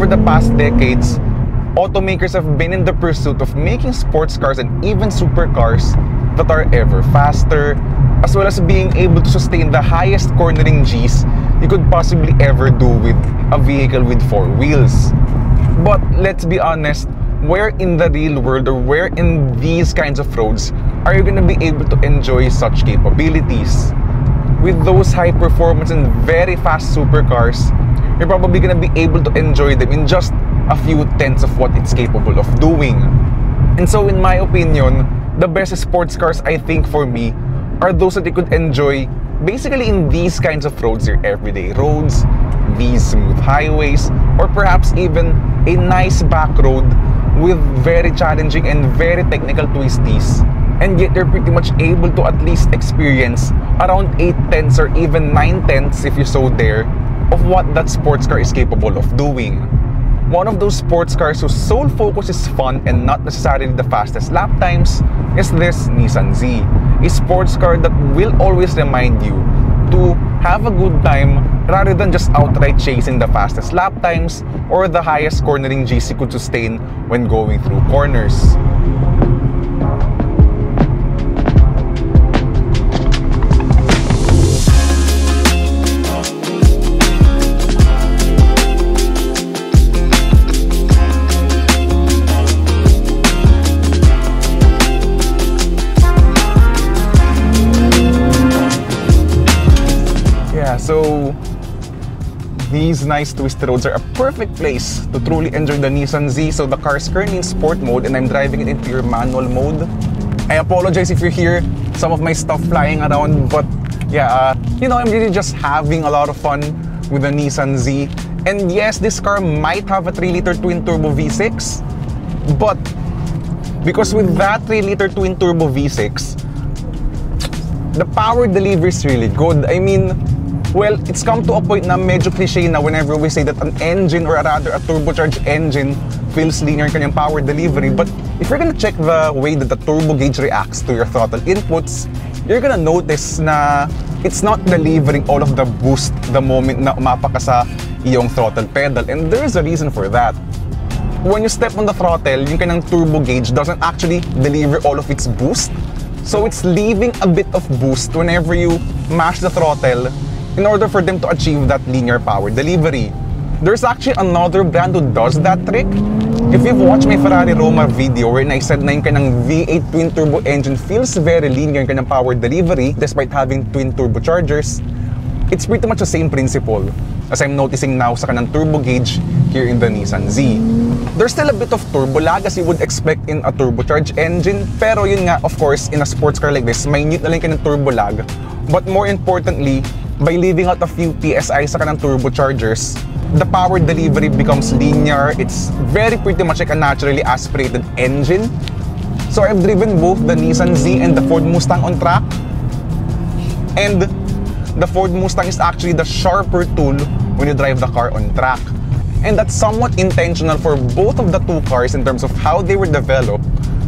over the past decades, automakers have been in the pursuit of making sports cars and even supercars that are ever faster, as well as being able to sustain the highest cornering Gs you could possibly ever do with a vehicle with 4 wheels. But let's be honest, where in the real world or where in these kinds of roads are you going to be able to enjoy such capabilities? With those high performance and very fast supercars, you're probably going to be able to enjoy them in just a few tenths of what it's capable of doing. And so in my opinion, the best sports cars, I think, for me are those that you could enjoy basically in these kinds of roads, your everyday roads, these smooth highways, or perhaps even a nice back road with very challenging and very technical twisties, and yet you're pretty much able to at least experience around 8 tenths or even 9 tenths, if you so dare, of what that sports car is capable of doing. One of those sports cars whose sole focus is fun and not necessarily the fastest lap times is this Nissan Z, a sports car that will always remind you to have a good time rather than just outright chasing the fastest lap times or the highest cornering Gs you could sustain when going through corners. So these nice twisted roads are a perfect place to truly enjoy the Nissan Z. So the car is currently in sport mode and I'm driving it in pure manual mode. I apologize if you hear some of my stuff flying around, but yeah, you know, I'm really just having a lot of fun with the Nissan Z. And yes, this car might have a 3-liter twin-turbo V6, but because with that 3-liter twin-turbo V6, the power delivery is really good. I mean, well, it's come to a point na medyo cliche na whenever we say that an engine or rather a turbocharged engine feels linear in kanyang power delivery. But if you're gonna check the way that the turbo gauge reacts to your throttle inputs, you're gonna notice na it's not delivering all of the boost the moment na umapa ka sa iyong throttle pedal. And there is a reason for that. When you step on the throttle, yung kanyang turbo gauge doesn't actually deliver all of its boost. So it's leaving a bit of boost whenever you mash the throttle in order for them to achieve that linear power delivery. There's actually another brand who does that trick. If you've watched my Ferrari Roma video wherein I said na yung kanang V8 twin-turbo engine feels very linear in kanang power delivery despite having twin turbochargers, it's pretty much the same principle as I'm noticing now sa kanang turbo gauge here in the Nissan Z. There's still a bit of turbo lag as you would expect in a turbocharged engine, pero yun nga, of course, in a sports car like this, minute na lang kanang turbo lag. But more importantly, by leaving out a few PSI sa kanang turbochargers, the power delivery becomes linear. It's very pretty much like a naturally aspirated engine. So I've driven both the Nissan Z and the Ford Mustang on track. And the Ford Mustang is actually the sharper tool when you drive the car on track. And that's somewhat intentional for both of the two cars in terms of how they were developed,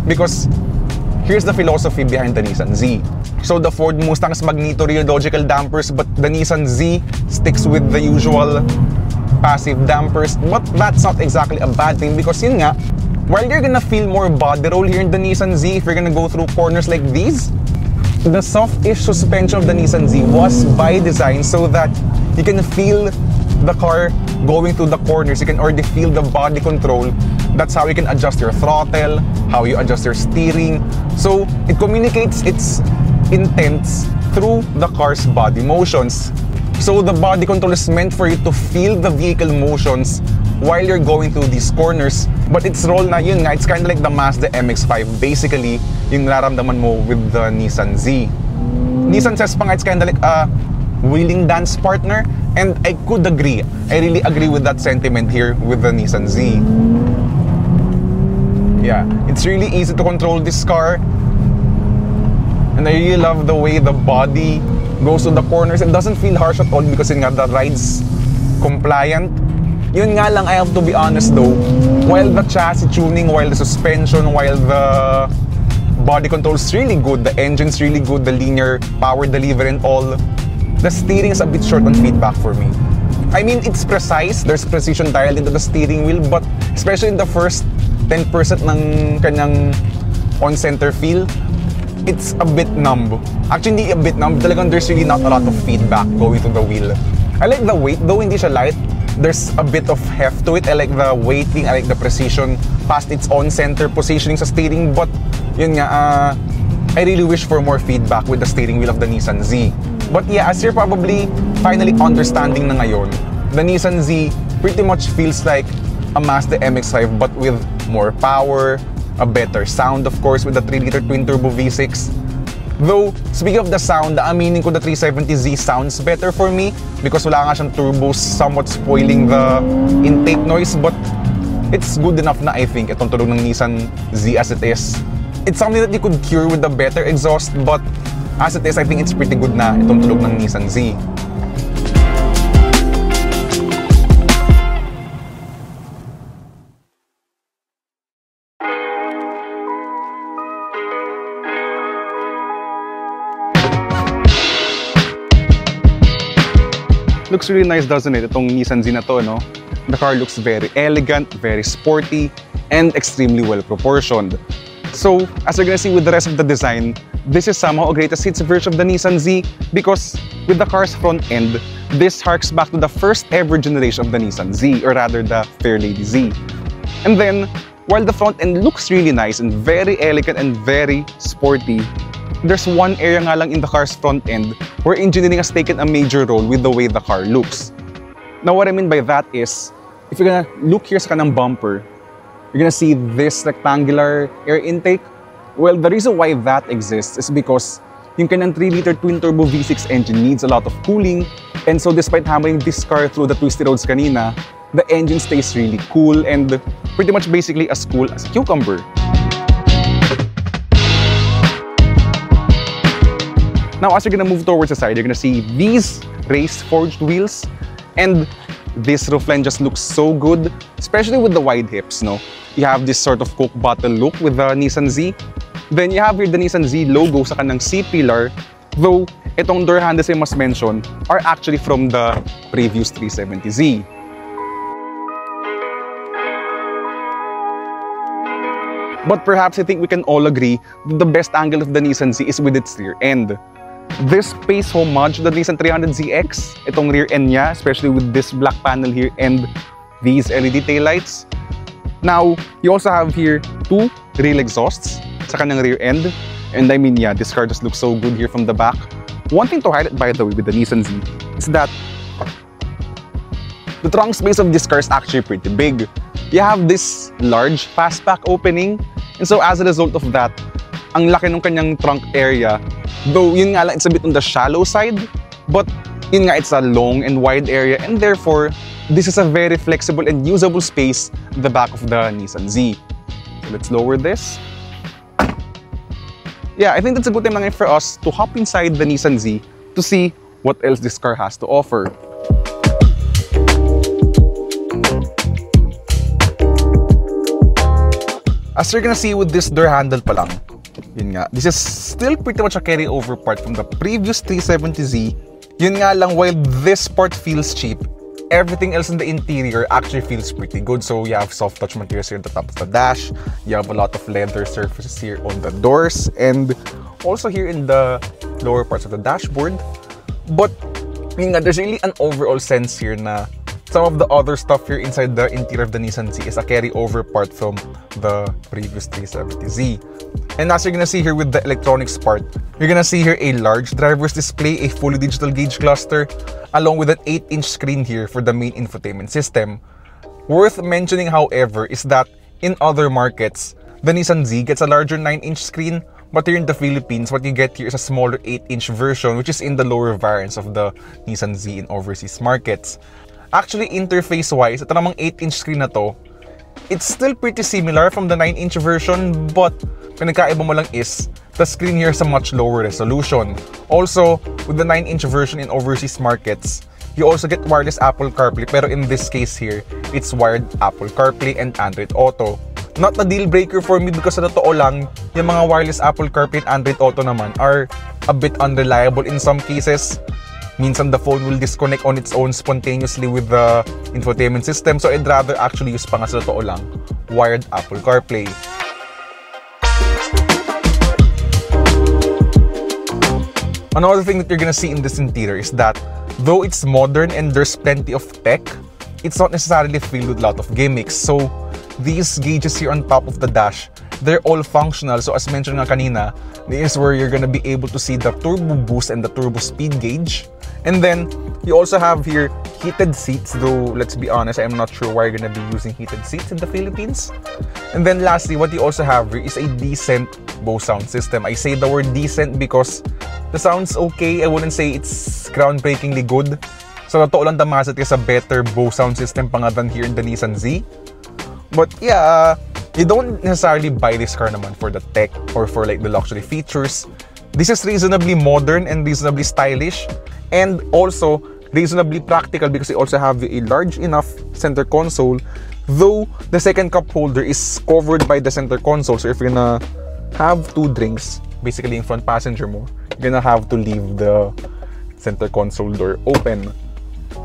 because here's the philosophy behind the Nissan Z. So the Ford Mustang's magneto-rheological dampers, but the Nissan Z sticks with the usual passive dampers. But that's not exactly a bad thing because yun nga, while you're gonna feel more body roll here in the Nissan Z if you're gonna go through corners like these, the soft-ish suspension of the Nissan Z was by design so that you can feel the car going through the corners. You can already feel the body control. That's how you can adjust your throttle, how you adjust your steering. So it communicates its intents through the car's body motions. So the body control is meant for you to feel the vehicle motions while you're going through these corners. But its role na yun nga, it's kind of like the Mazda MX-5, basically, yung nararamdaman mo with the Nissan Z. Nissan says pa nga, it's kind of like a wheeling dance partner, and I could agree. I really agree with that sentiment here with the Nissan Z. Yeah, it's really easy to control this car. And I really love the way the body goes to the corners. It doesn't feel harsh at all because yun nga, the ride's compliant. Yun nga lang, I have to be honest though, while the chassis tuning, while the suspension, while the body control is really good, the engine's really good, the linear power delivery and all, the steering is a bit short on feedback for me. I mean, it's precise. There's precision dialed into the steering wheel, but especially in the first 10% ng kanyang on-center feel, it's a bit numb. Actually, hindi a bit numb. Talagang there's really not a lot of feedback going to the wheel. I like the weight, though hindi siya light. There's a bit of heft to it. I like the weighting, I like the precision past its on-center positioning sa steering. But, yun nga, I really wish for more feedback with the steering wheel of the Nissan Z. But yeah, as you're probably finally understanding na ngayon, the Nissan Z pretty much feels like a Mazda MX-5 but with more power, a better sound of course with the 3-liter twin-turbo V6. Though, speaking of the sound, aminin ko the 370Z sounds better for me because wala nga siyang turbos somewhat spoiling the intake noise, but it's good enough na I think itong tunog ng Nissan Z as it is. It's something that you could cure with a better exhaust, but as it is, I think it's pretty good na itong tunog ng Nissan Z. Looks really nice, doesn't it? Itong Nissan Z na to, no? The car looks very elegant, very sporty, and extremely well proportioned. So, as you're gonna see with the rest of the design, this is somehow a greatest hits version of the Nissan Z because with the car's front end, this harks back to the first ever generation of the Nissan Z, or rather the Fairlady Z. And then, while the front end looks really nice and very elegant and very sporty, there's one area nga lang in the car's front end where engineering has taken a major role with the way the car looks. Now, what I mean by that is, if you're gonna look here sa kanang bumper, you're gonna see this rectangular air intake. Well, the reason why that exists is because yung kanyang 3-liter twin-turbo V6 engine needs a lot of cooling, and so despite hammering this car through the twisty roads kanina, the engine stays really cool and pretty much basically as cool as a cucumber. Now, as you're gonna move towards the side, you're gonna see these raised forged wheels, and this roofline just looks so good, especially with the wide hips, no? You have this sort of Coke bottle look with the Nissan Z. Then you have here the Nissan Z logo sa kanang C-pillar, though itong door handles I must mention are actually from the previous 370Z. But perhaps I think we can all agree that the best angle of the Nissan Z is with its rear end. This pays homage to the Nissan 300ZX, itong rear end niya, especially with this black panel here and these LED taillights. Now, you also have here two real exhausts sa kanyang rear end. And I mean, yeah, this car just looks so good here from the back. One thing to highlight, by the way, with the Nissan Z is that the trunk space of this car is actually pretty big. You have this large fastback opening, and so as a result of that, ang laki ng kanyang trunk area. Though yun nga lang, it's a bit on the shallow side, but yun nga, it's a long and wide area, and therefore, this is a very flexible and usable space at the back of the Nissan Z. So let's lower this. Yeah, I think that's a good time lang for us to hop inside the Nissan Z to see what else this car has to offer. As you're gonna see with this door handle pa lang, yun nga, this is still pretty much a carryover part from the previous 370Z. Yun nga lang, while this part feels cheap, everything else in the interior actually feels pretty good. So you have soft touch materials here at the top of the dash, you have a lot of leather surfaces here on the doors, and also here in the lower parts of the dashboard. But yun nga, there's really an overall sense here na some of the other stuff here inside the interior of the Nissan Z is a carryover part from the previous 370Z. And as you're gonna see here with the electronics part, you're gonna see here a large driver's display, a fully digital gauge cluster, along with an 8-inch screen here for the main infotainment system. Worth mentioning, however, is that in other markets, the Nissan Z gets a larger 9-inch screen, but here in the Philippines, what you get here is a smaller 8-inch version, which is in the lower variants of the Nissan Z in overseas markets. Actually, interface-wise, ito namang 8-inch screen na to, it's still pretty similar from the 9-inch version, but pinagkaiba mo lang is the screen here is a much lower resolution. Also, with the 9-inch version in overseas markets, you also get wireless Apple CarPlay, pero in this case here, it's wired Apple CarPlay and Android Auto. Not a deal breaker for me because sa totoo lang, yung mga wireless Apple CarPlay and Android Auto naman are a bit unreliable in some cases. Minsan the phone will disconnect on its own spontaneously with the infotainment system. So I'd rather actually use pa nga sa totoo lang, wired Apple CarPlay. Another thing that you're gonna see in this interior is that though it's modern and there's plenty of tech, it's not necessarily filled with a lot of gimmicks. So these gauges here on top of the dash, they're all functional. So as mentioned nga kanina, this is where you're gonna be able to see the turbo boost and the turbo speed gauge. And then you also have here heated seats, though let's be honest, I'm not sure why you're gonna be using heated seats in the Philippines. And then lastly, what you also have here is a decent Bose sound system. I say the word decent because the sound's okay. I wouldn't say it's groundbreakingly good. So totoo lang damasat is a better Bose sound system pa nga than here in the Nissan Z. But yeah, you don't necessarily buy this car naman for the tech or for like the luxury features. This is reasonably modern and reasonably stylish, and also reasonably practical because you also have a large enough center console, though the second cup holder is covered by the center console. So if you're gonna have 2 drinks, basically in front passenger mo, you're gonna have to leave the center console door open.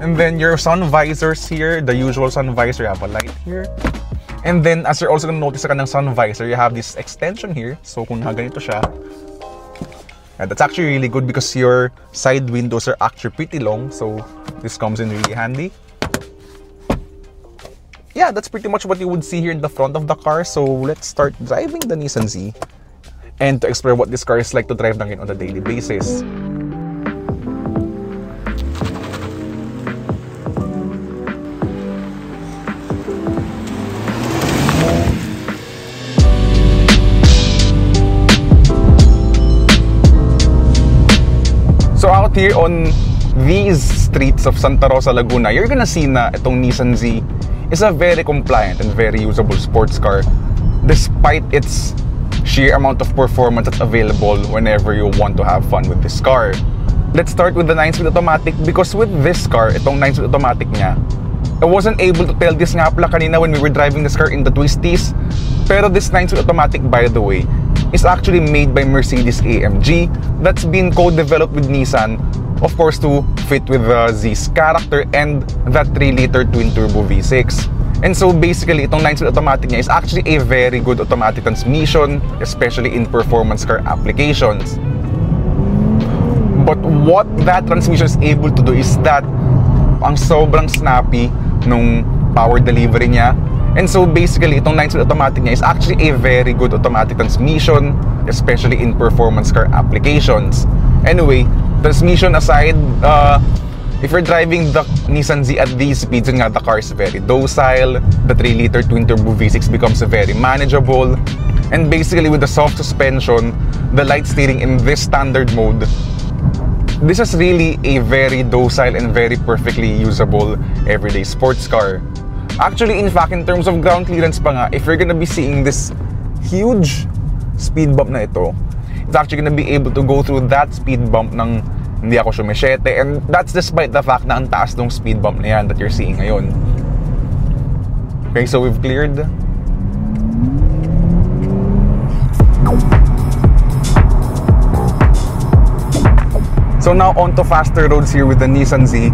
And then your sun visors here, the usual sun visor, you have a light here. And then as you're also gonna notice sa kanang sun visor, you have this extension here. So kung ganito siya, and that's actually really good because your side windows are actually pretty long, so this comes in really handy. Yeah, that's pretty much what you would see here in the front of the car. So let's start driving the Nissan Z and to explore what this car is like to drive lang on a daily basis. So out here on these streets of Santa Rosa, Laguna, you're gonna see na itong Nissan Z is a very compliant and very usable sports car despite its sheer amount of performance that's available whenever you want to have fun with this car. Let's start with the 9-speed automatic because with this car, itong 9-speed automatic niya, I wasn't able to tell this nga pala kanina when we were driving this car in the twisties, pero this 9-speed automatic, by the way, is actually made by Mercedes-AMG. That's been co-developed with Nissan, of course, to fit with the Z's character and that 3-liter twin-turbo V6. And so basically, itong 9-speed automatic niya is actually a very good automatic transmission, especially in performance car applications. But what that transmission is able to do is that ang sobrang snappy nung power delivery niya. And so basically, itong 9-speed automatic niya is actually a very good automatic transmission, especially in performance car applications. Anyway, transmission aside, if you're driving the Nissan Z at these speeds, yun nga, the car is very docile, the 3-liter twin-turbo V6 becomes very manageable, and basically with the soft suspension, the light steering in this standard mode, this is really a very docile and very perfectly usable everyday sports car. Actually, in fact, in terms of ground clearance pa nga, if you're gonna be seeing this huge speed bump na ito, it's actually gonna be able to go through that speed bump ng hindi ako sumisyete, and that's despite the fact na ang taas ng speed bump na yan that you're seeing ngayon. Okay, so we've cleared. So now on to faster roads here with the Nissan Z.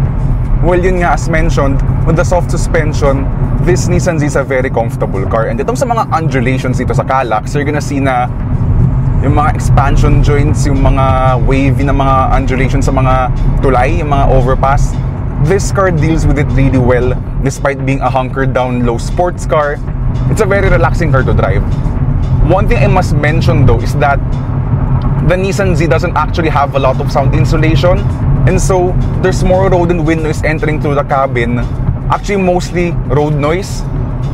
Well, yun nga, as mentioned, with the soft suspension, this Nissan Z is a very comfortable car. And itong sa mga undulations dito sa Calax, you're gonna see na yung mga expansion joints, yung mga wavy na mga undulations sa mga tulay, yung mga overpass, this car deals with it really well. Despite being a hunkered down low sports car, it's a very relaxing car to drive. One thing I must mention though is that the Nissan Z doesn't actually have a lot of sound insulation. And so, there's more road and wind noise entering through the cabin. Actually, mostly road noise.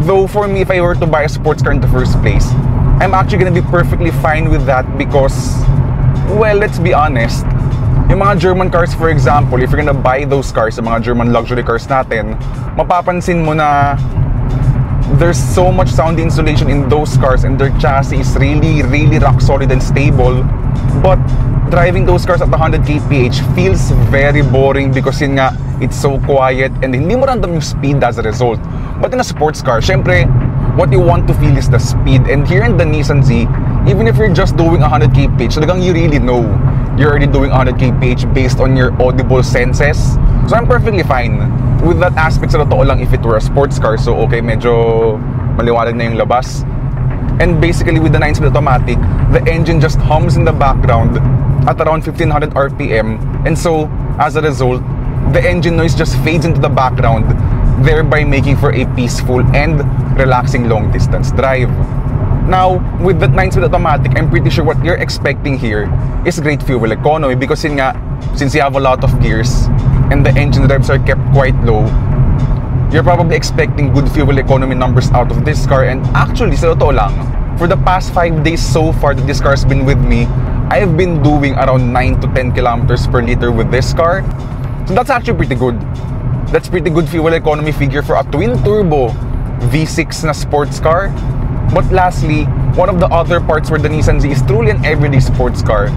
Though for me, if I were to buy a sports car in the first place, I'm actually gonna be perfectly fine with that because, well, let's be honest, yung mga German cars, for example, if you're gonna buy those cars, yung mga German luxury cars natin, mapapansin mo na there's so much sound insulation in those cars and their chassis is really, really rock solid and stable. But driving those cars at 100 kph feels very boring because yun nga, it's so quiet and hindi mo random yung speed as a result. But in a sports car, syempre, what you want to feel is the speed. And here in the Nissan Z, even if you're just doing 100 kph, talagang you really know you're already doing 100 kph based on your audible senses. So I'm perfectly fine with that aspect sa totoo lang if it were a sports car. So okay, medyo maliwanag na yung labas. And basically with the 9-speed automatic, the engine just hums in the background at around 1500 RPM. And so as a result, the engine noise just fades into the background, thereby making for a peaceful and relaxing long distance drive. Now, with that 9-speed automatic, I'm pretty sure what you're expecting here is great fuel economy because since you have a lot of gears and the engine revs are kept quite low, you're probably expecting good fuel economy numbers out of this car. And actually, sa totoo lang, for the past 5 days so far that this car's been with me, I've been doing around 9 to 10 kilometers per liter with this car. So that's actually pretty good. That's pretty good fuel economy figure for a twin-turbo V6 na sports car. But lastly, one of the other parts where the Nissan Z is truly an everyday sports car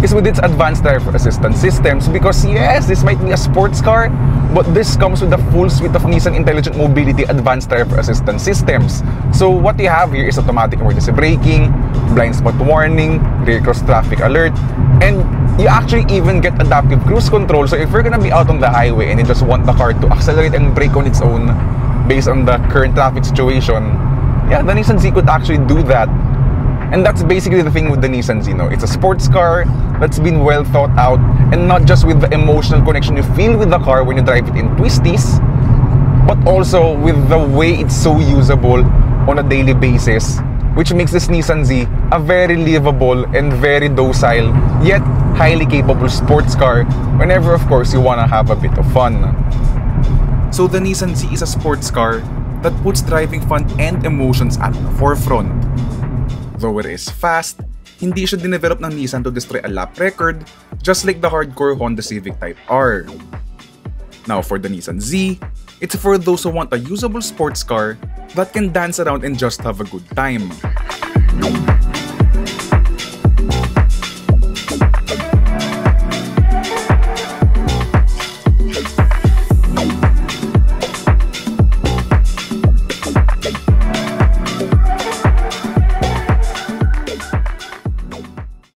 is with its advanced driver assistance systems. Because yes, this might be a sports car, but this comes with a full suite of Nissan Intelligent Mobility advanced driver assistance systems. So what you have here is automatic emergency braking, blind spot warning, rear cross traffic alert, and you actually even get adaptive cruise control. So if you're gonna be out on the highway and you just want the car to accelerate and brake on its own based on the current traffic situation, yeah, the Nissan Z could actually do that. And that's basically the thing with the Nissan Z, no? It's a sports car that's been well thought out, and not just with the emotional connection you feel with the car when you drive it in twisties, but also with the way it's so usable on a daily basis, which makes this Nissan Z a very livable and very docile, yet highly capable sports car whenever, of course, you want to have a bit of fun. So the Nissan Z is a sports car that puts driving fun and emotions at the forefront. Though it is fast, hindi siya dinevelop ng Nissan to destroy a lap record, just like the hardcore Honda Civic Type R. Now for the Nissan Z, it's for those who want a usable sports car that can dance around and just have a good time.